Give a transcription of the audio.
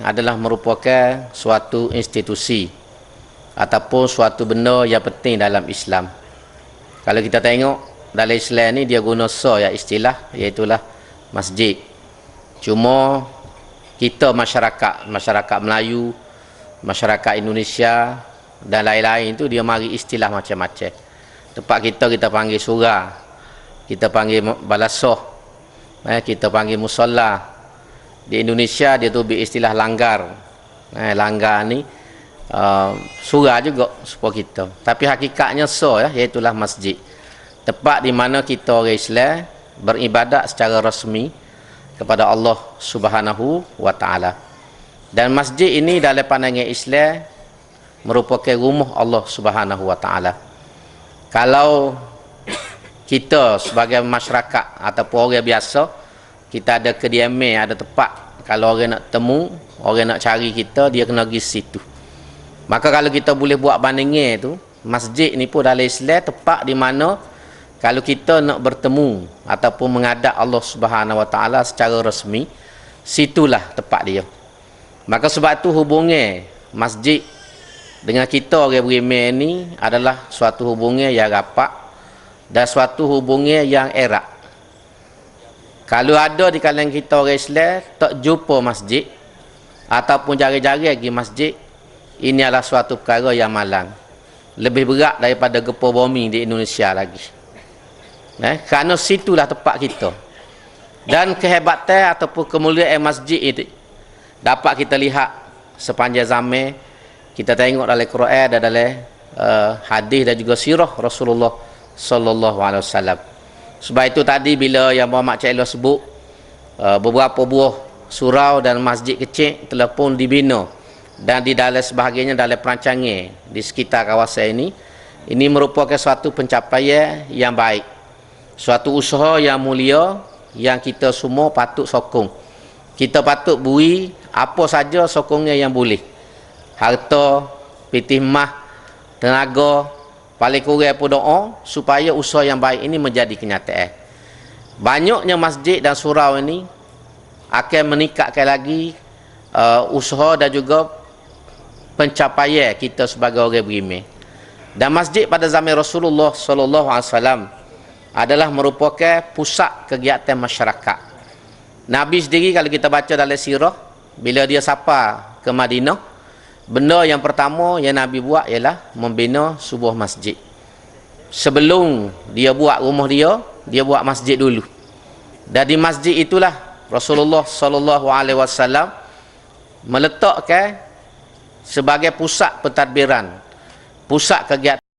adalah merupakan suatu institusi ataupun suatu benda yang penting dalam Islam. Kalau kita tengok dalam Islam ni dia guna istilah iaitulah masjid. Cuma kita masyarakat Melayu, masyarakat Indonesia dan lain-lain tu dia mari istilah macam-macam. Tempat kita panggil surau, kita panggil balasah, kita panggil musalla. Di Indonesia dia tu beristilah langgar. Langgar ni surau juga supaya kita. Tapi hakikatnya iaitulah masjid. Tempat di mana kita orang Islam beribadat secara rasmi kepada Allah Subhanahu wa taala. Dan masjid ini dalam pandangan Islam merupakan rumah Allah Subhanahu wa taala. Kalau kita sebagai masyarakat ataupun orang biasa, kita ada kediaman, ada tempat. Kalau orang nak temu, orang nak cari kita, dia kena pergi situ. Maka kalau kita boleh buat bandingan tu, masjid ni pun dalam Islam tempat di mana kalau kita nak bertemu ataupun menghadap Allah Subhanahu wa taala secara rasmi, situlah tempat dia. Maka sebab tu hubungan masjid dengan kita orang beriman ni adalah suatu hubungan yang rapat dan suatu hubungan yang erat. Kalau ada di kalangan kita orang Islam tak jumpa masjid ataupun jari-jari pergi masjid, ini adalah suatu perkara yang malang. Lebih berat daripada gempa bumi di Indonesia lagi. Kerana situlah tempat kita. Dan kehebatan ataupun kemuliaan masjid itu dapat kita lihat sepanjang zaman. Kita tengok dalam Quran dan dalam hadis dan juga sirah Rasulullah sallallahu alaihi wasallam. Sebab itu tadi bila yang Muhammad Cik Elok sebut beberapa buah surau dan masjid kecil telah pun dibina dan di dalam sebahagiannya dalam perancangan di sekitar kawasan ini merupakan suatu pencapaian yang baik, suatu usaha yang mulia yang kita semua patut sokong. Kita patut beri apa saja sokongnya yang boleh, harta, pitih mah, tenaga, paling kurang pun doa supaya usaha yang baik ini menjadi kenyataan. Banyaknya masjid dan surau ini akan meningkatkan lagi usaha dan juga pencapaian kita sebagai orang beriman. Dan masjid pada zaman Rasulullah sallallahu alaihi wasallam adalah merupakan pusat kegiatan masyarakat. Nabi sendiri kalau kita baca dalam sirah, bila dia safar ke Madinah, benda yang pertama yang Nabi buat ialah membina sebuah masjid. Sebelum dia buat rumah dia buat masjid dulu. Dan di masjid itulah Rasulullah sallallahu alaihi wasallam meletakkan sebagai pusat pentadbiran, pusat kegiatan